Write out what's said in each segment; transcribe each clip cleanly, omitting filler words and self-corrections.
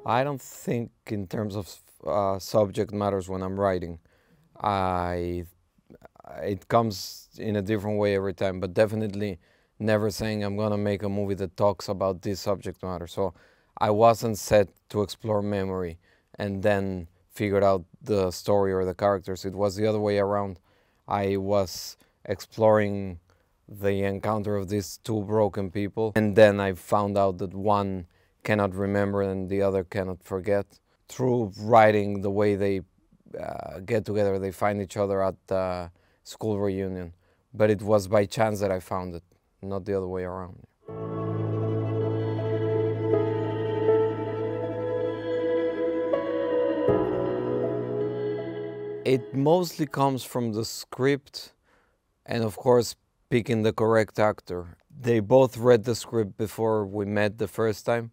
I don't think in terms of subject matters when I'm writing. I it comes in a different way every time, but definitely never saying I'm gonna make a movie that talks about this subject matter. So I wasn't set to explore memory and then figured out the story or the characters. It was the other way around. I was exploring the encounter of these two broken people, and then I found out that one cannot remember and the other cannot forget. Through writing, the way they get together, they find each other at the school reunion. But it was by chance that I found it, not the other way around. It mostly comes from the script and, of course, picking the correct actor. They both read the script before we met the first time,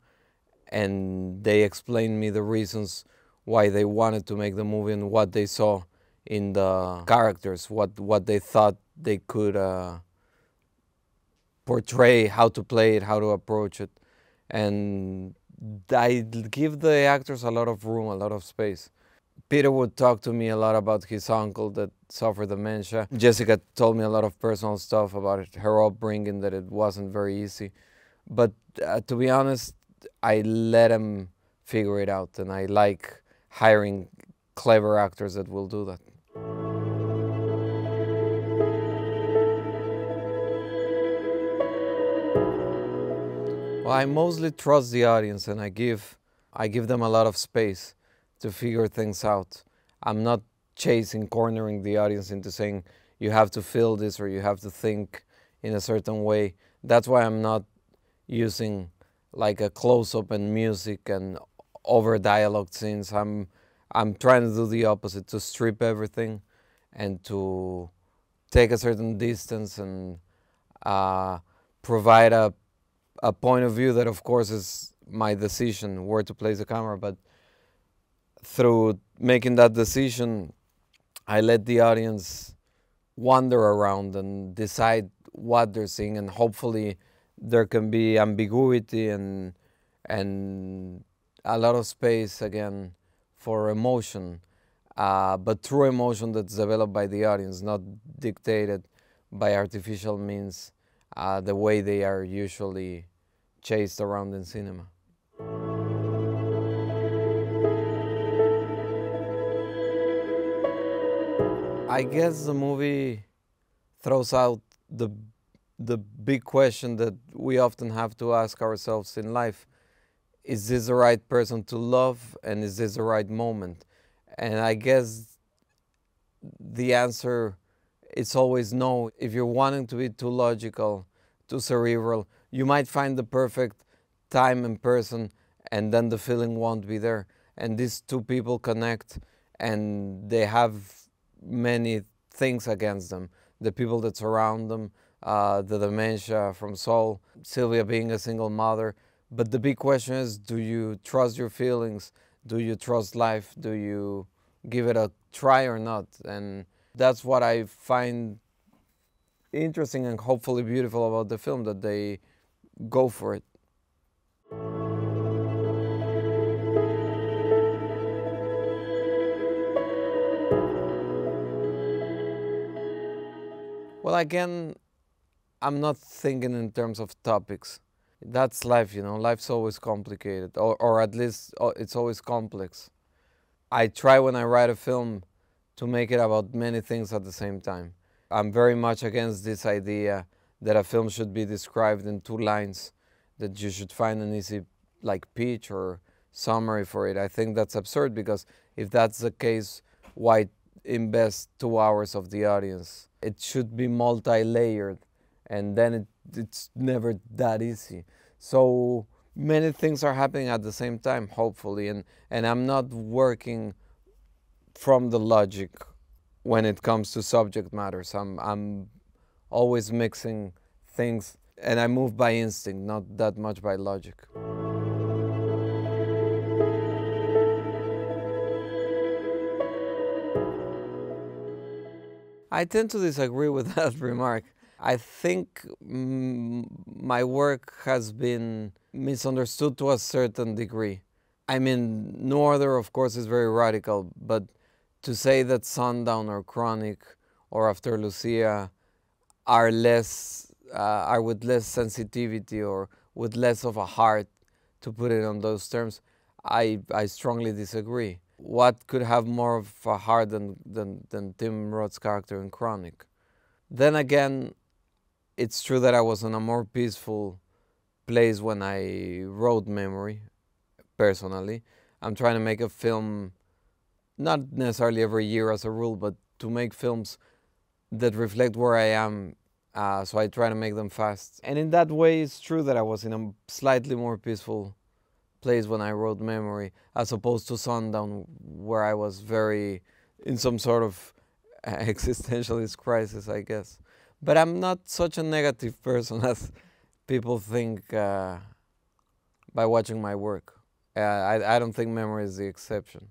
and they explained me the reasons why they wanted to make the movie and what they saw in the characters, what they thought they could portray, how to play it, how to approach it. And I give the actors a lot of room, a lot of space. Peter would talk to me a lot about his uncle that suffered dementia. Jessica told me a lot of personal stuff about her upbringing, that it wasn't very easy. But to be honest, I let him figure it out, and I like hiring clever actors that will do that. Well, I mostly trust the audience, and I give them a lot of space to figure things out. I'm not chasing, cornering the audience into saying you have to feel this or you have to think in a certain way. That's why I'm not using like a close-up and music and over dialogue scenes. I'm trying to do the opposite, to strip everything and to take a certain distance and provide a point of view that, of course, is my decision where to place the camera. But through making that decision, I let the audience wander around and decide what they're seeing, and hopefully there can be ambiguity and a lot of space again for emotion, but true emotion that's developed by the audience, not dictated by artificial means, the way they are usually chased around in cinema. I guess the movie throws out the big question that we often have to ask ourselves in life. Is this the right person to love, and is this the right moment? And I guess the answer is always no. If you're wanting to be too logical, too cerebral, you might find the perfect time and person, and then the feeling won't be there. And these two people connect, and they have many things against them. The people that surround them, the dementia from Saul, Sylvia being a single mother. But the big question is, do you trust your feelings? Do you trust life? Do you give it a try or not? And that's what I find interesting and hopefully beautiful about the film, that they go for it. Well, again, I'm not thinking in terms of topics. That's life, you know. Life's always complicated, or at least it's always complex. I try when I write a film to make it about many things at the same time. I'm very much against this idea that a film should be described in 2 lines, that you should find an easy like pitch or summary for it. I think that's absurd, because if that's the case, why invest 2 hours of the audience? It should be multi-layered, and then it's never that easy. So many things are happening at the same time, hopefully, and I'm not working from the logic when it comes to subject matters. I'm always mixing things, and I move by instinct, not that much by logic. I tend to disagree with that remark. I think my work has been misunderstood to a certain degree. I mean, No Order, of course, is very radical, but to say that Sundown or Chronic or After Lucia are are with less sensitivity or with less of a heart, to put it on those terms, I strongly disagree. What could have more of a heart than Tim Roth's character in Chronic? Then again, it's true that I was in a more peaceful place when I wrote Memory, personally. I'm trying to make a film, not necessarily every year as a rule, but to make films that reflect where I am. So I try to make them fast. And in that way, it's true that I was in a slightly more peaceful place when I wrote Memory, as opposed to Sundown, where I was very in some sort of existentialist crisis, I guess. But I'm not such a negative person as people think by watching my work. I don't think Memory is the exception.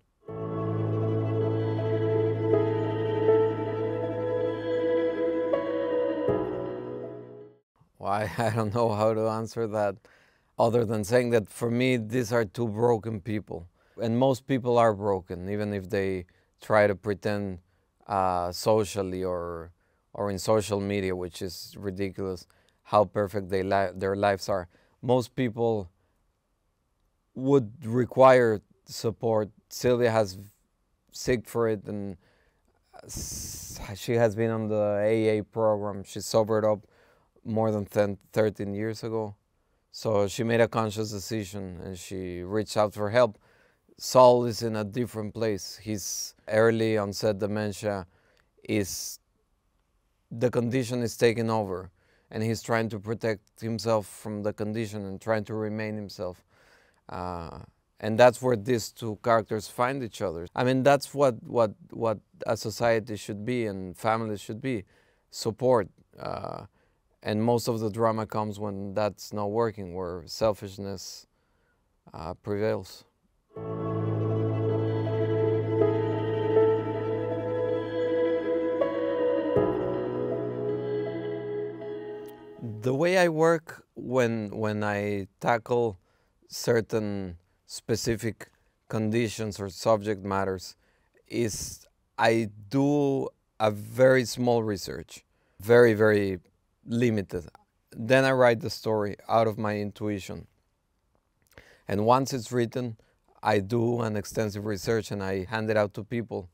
Well, I don't know how to answer that other than saying that for me, these are two broken people. And most people are broken, even if they try to pretend socially or in social media, which is ridiculous, how perfect their lives are. Most people would require support. Sylvia has seeked for it, and she has been on the AA program. She sobered up more than 13 years ago. So she made a conscious decision and she reached out for help. Saul is in a different place. His early onset dementia is, the condition is taking over, and he's trying to protect himself from the condition and trying to remain himself. And that's where these two characters find each other. I mean, that's what a society should be and families should be, support. And most of the drama comes when that's not working, where selfishness prevails. The way I work when I tackle certain specific conditions or subject matters is I do a very small research, very, very limited. Then I write the story out of my intuition. And once it's written, I do an extensive research and I hand it out to people,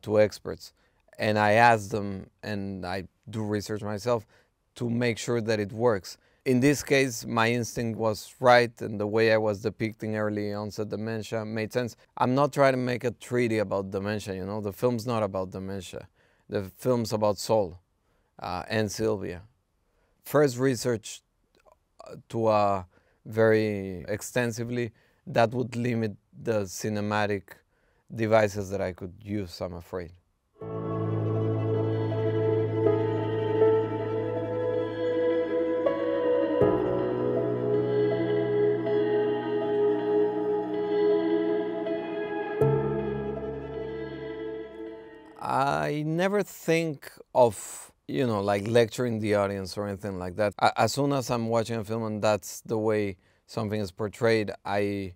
to experts. And I ask them, and I do research myself to make sure that it works. In this case, my instinct was right, and the way I was depicting early onset dementia made sense. I'm not trying to make a treaty about dementia, you know. The film's not about dementia. The film's about Saul and Sylvia. First research to very extensively, that would limit the cinematic devices that I could use, I'm afraid. I never think of, you know, like lecturing the audience or anything like that. As soon as I'm watching a film and that's the way something is portrayed, I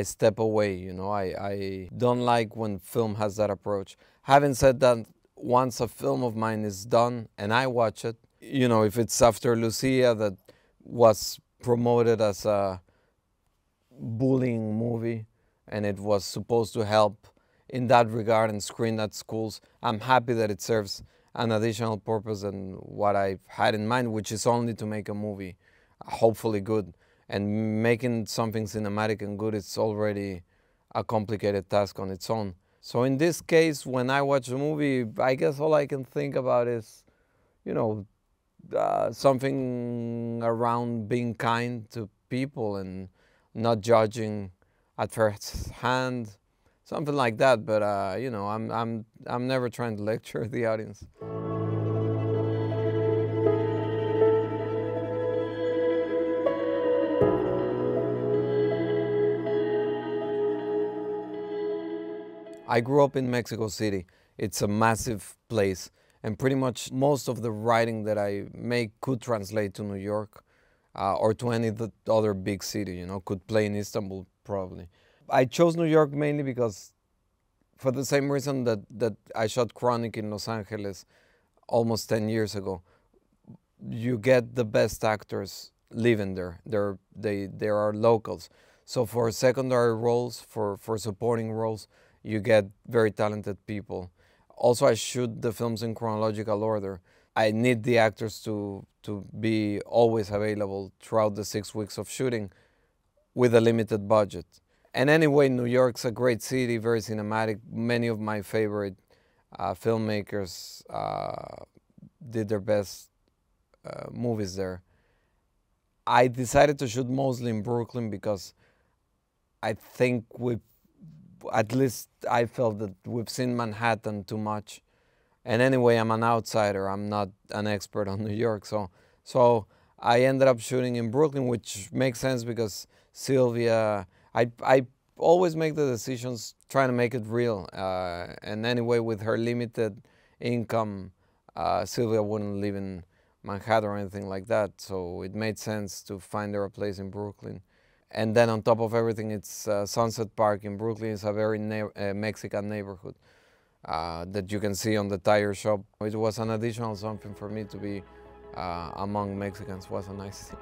step away, you know. I don't like when film has that approach. Having said that, once a film of mine is done and I watch it, you know, if it's After Lucia that was promoted as a bullying movie and it was supposed to help in that regard and screened at schools, I'm happy that it serves an additional purpose than what I had in mind, which is only to make a movie, hopefully good. And making something cinematic and good is already a complicated task on its own. So in this case, when I watch a movie, I guess all I can think about is, you know, something around being kind to people and not judging at first hand, something like that. But you know, I'm never trying to lecture the audience. I grew up in Mexico City. It's a massive place, and pretty much most of the writing that I make could translate to New York or to any other big city, you know, could play in Istanbul probably. I chose New York mainly because, for the same reason that I shot Chronic in Los Angeles almost 10 years ago. You get the best actors living there. They are locals. So for secondary roles, for supporting roles, you get very talented people. Also, I shoot the films in chronological order. I need the actors to be always available throughout the 6 weeks of shooting with a limited budget. And anyway, New York's a great city, very cinematic. Many of my favorite filmmakers did their best movies there. I decided to shoot mostly in Brooklyn because I think at least I felt that we've seen Manhattan too much. And anyway, I'm an outsider. I'm not an expert on New York. So I ended up shooting in Brooklyn, which makes sense because Sylvia, I always make the decisions trying to make it real. And anyway, with her limited income, Sylvia wouldn't live in Manhattan or anything like that. So it made sense to find her a place in Brooklyn. And then on top of everything, it's Sunset Park in Brooklyn. It's a very Mexican neighborhood that you can see on the tire shop. It was an additional something for me to be among Mexicans. Was a nice thing.